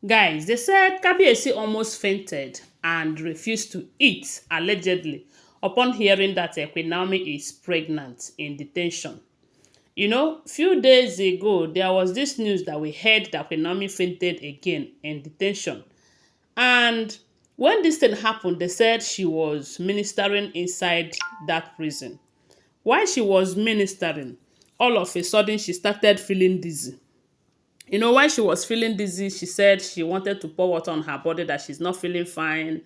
Guys, they said Kabiyesi almost fainted and refused to eat, allegedly, upon hearing that Queen Naomi is pregnant in detention. Few days ago, there was this news that we heard that Queen Naomi fainted again in detention. And when this thing happened, they said she was ministering inside that prison. While she was ministering, all of a sudden she started feeling dizzy. While she was feeling dizzy, she said she wanted to pour water on her body, that she's not feeling fine.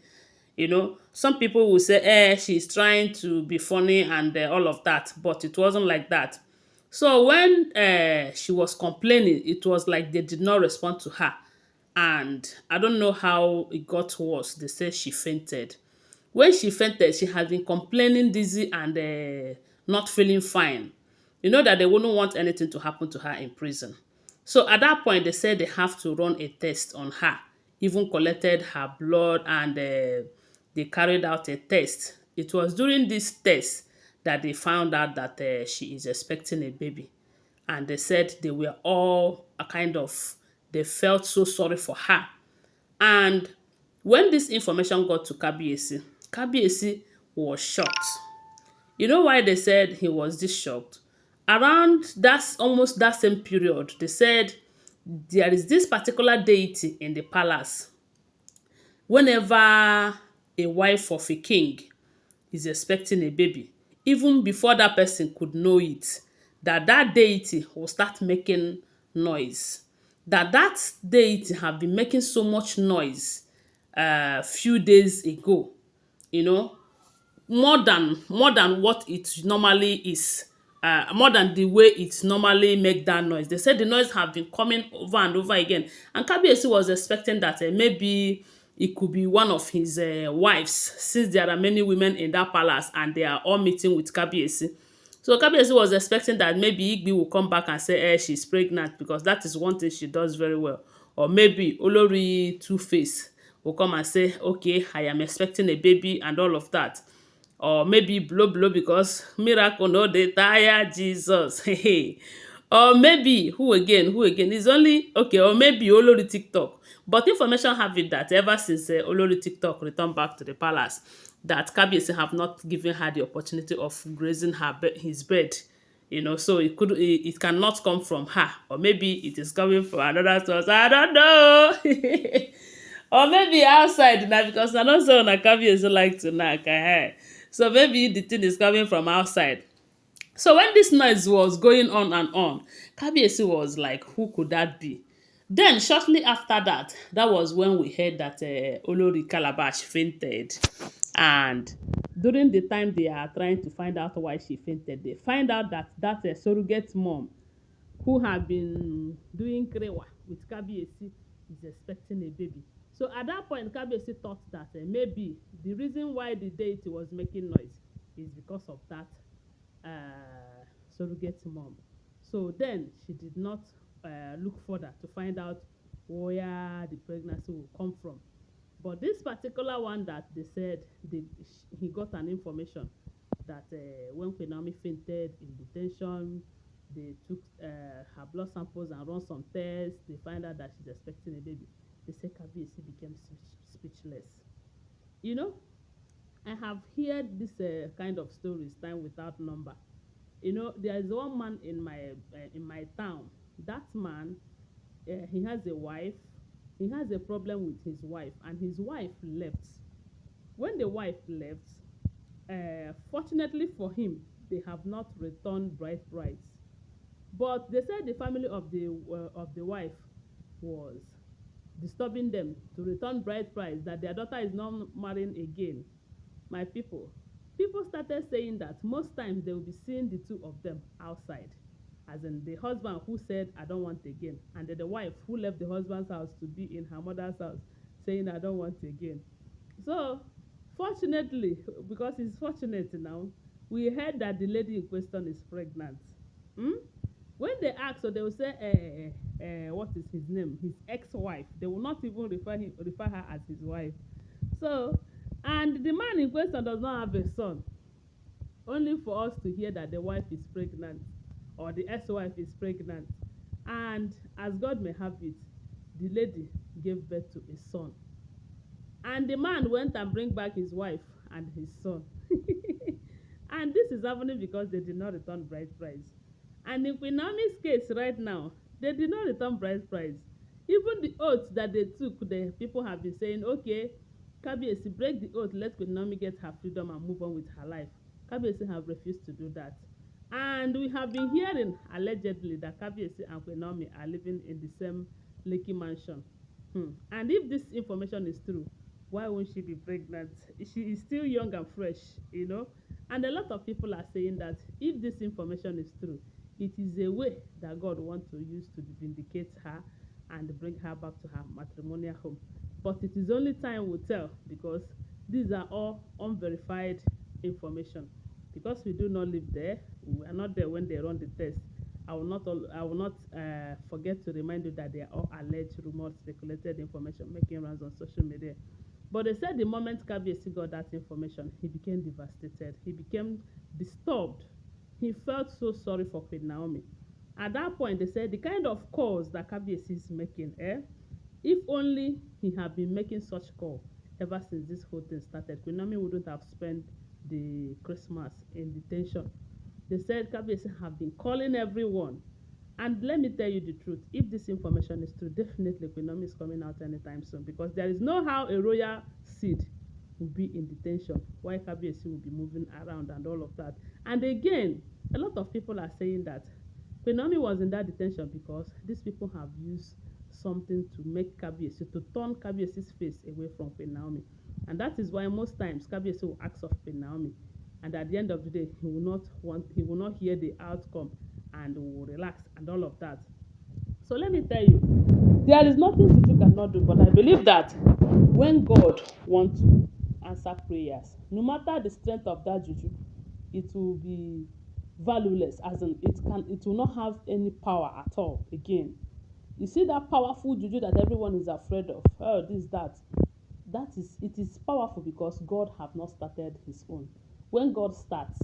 Some people will say, she's trying to be funny and all of that, but it wasn't like that. So when she was complaining, it was like they did not respond to her. And I don't know how it got worse. They said she fainted. When she fainted, she had been complaining dizzy and not feeling fine. You know that they wouldn't want anything to happen to her in prison. So at that point, they said they have to run a test on her, even collected her blood, and they carried out a test. It was during this test that they found out that she is expecting a baby. And they said they were all a kind of, they felt so sorry for her. And when this information got to Kabiyesi, Kabiyesi was shocked. You know why they said he was this shocked? Around that almost that same period, they said there is this particular deity in the palace. Whenever a wife of a king is expecting a baby, even before that person could know it, that deity will start making noise. That deity have been making so much noise few days ago, you know, more than what it normally is, more than the way it normally make that noise. They said the noise have been coming over and over again, and Kabiyesi was expecting that maybe it could be one of his wives, since there are many women in that palace and they are all meeting with Kabiyesi. So Kabiyesi was expecting that maybe Igbi will come back and say, she's pregnant, because that is one thing she does very well. Or maybe Olori Two-Face will come and say, okay, I am expecting a baby and all of that. Or maybe blow blow, because miracle no dey tire Jesus. Or maybe who again is only okay. Or maybe Olori TikTok. But information have it that ever since Olori TikTok returned back to the palace, that Kabiyesi have not given her the opportunity of grazing his bed. So it cannot come from her, or maybe it is coming from another source. I don't know. Or maybe outside now, because I know so na Kabiyesi like to knack. So maybe the thing is coming from outside. So when this noise was going on and on, Kabiyesi was like, who could that be? Then shortly after that, that was when we heard that Olori Calabash fainted. And during the time they are trying to find out why she fainted, they find out that surrogate mom who had been doing krewa with Kabiyesi is expecting a baby. So at that point, Kabiyesi thought that maybe the reason why the deity was making noise is because of that surrogate mom. So then she did not look further to find out where the pregnancy will come from. But this particular one that they said he got an information that when Queen Naomi fainted in detention, they took her blood samples and run some tests. They find out that she's expecting a baby. They say Kabiyesi became speechless. You know, I have heard this kind of stories time without number. There is one man in my town. That man, he has a wife. He has a problem with his wife, and his wife left. When the wife left, fortunately for him, they have not returned bride price. But they said the family of the wife was disturbing them to return bride price, that their daughter is not marrying again. My people started saying that most times they will be seeing the two of them outside, as in the husband who said I don't want again, and then the wife who left the husband's house to be in her mother's house saying I don't want again. So fortunately, because it's fortunate now, we heard that the lady in question is pregnant. When they ask, so they will say what is his name, his ex-wife. They will not even refer her as his wife. So, and the man in question does not have a son, only for us to hear that the wife is pregnant, or the ex-wife is pregnant. And as God may have it, the lady gave birth to a son. And the man went and bring back his wife and his son. And this is happening because they did not return bride price. And in Queen Naomi's case right now, they did not return bride price. Even the oath that they took, the people have been saying, okay, Kabiyesi, break the oath, let Queen Naomi get her freedom and move on with her life. Kabiyesi have refused to do that. And we have been hearing allegedly that Kabiyesi and Queen Naomi are living in the same Lekki mansion. And if this information is true, why won't she be pregnant? She is still young and fresh, you know. And a lot of people are saying that if this information is true, it is a way that God wants to use to vindicate her and bring her back to her matrimonial home. But it is only time will tell, because these are all unverified information. Because we do not live there, we are not there when they run the test. I will not forget to remind you that they are all alleged, rumors, speculated information making rounds on social media. But they said the moment Kabiyesi got that information, he became devastated. He became disturbed. He felt so sorry for Queen Naomi. At that point, they said the kind of calls that Kabiyesi is making, if only he had been making such call ever since this whole thing started, Queen Naomi wouldn't have spent the Christmas in detention. They said Kabiyesi have been calling everyone. And let me tell you the truth, if this information is true, definitely Queen Naomi is coming out anytime soon, because there is no how a royal seed will be in detention while Kabiyesi will be moving around and all of that. And again, a lot of people are saying that Queen Naomi was in that detention because these people have used something to make Kabiyesi, to turn Kabiyesi's face away from Queen Naomi. And that is why most times Kabiyesi will ask of Queen Naomi, and at the end of the day, he will not hear the outcome and will relax and all of that. So let me tell you, there is nothing Juju cannot do, but I believe that when God wants to answer prayers, no matter the strength of that Juju, it will be valueless, as in it will not have any power at all again. You see that powerful Juju that everyone is afraid of, oh, this, it is powerful because God have not started his own. When God starts,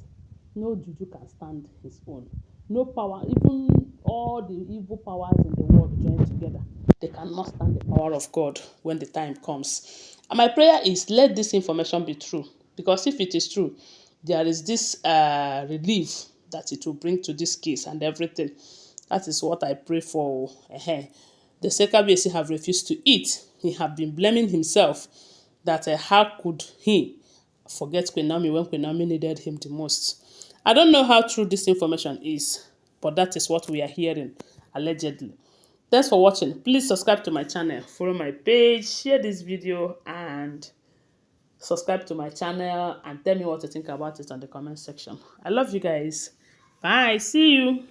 no Juju can stand his own. No power, even all the evil powers in the world joined together, they cannot stand the power of God when the time comes. And my prayer is, let this information be true, because if it is true, there is this relief that it will bring to this case and everything. That is what I pray for. The Kabiyesi have refused to eat. He have been blaming himself that how could he forget Queen Naomi when Queen Naomi needed him the most. I don't know how true this information is, but that is what we are hearing, allegedly. Thanks for watching. Please subscribe to my channel, follow my page, share this video, and subscribe to my channel, and tell me what you think about it on the comment section. I love you guys. Bye. See you.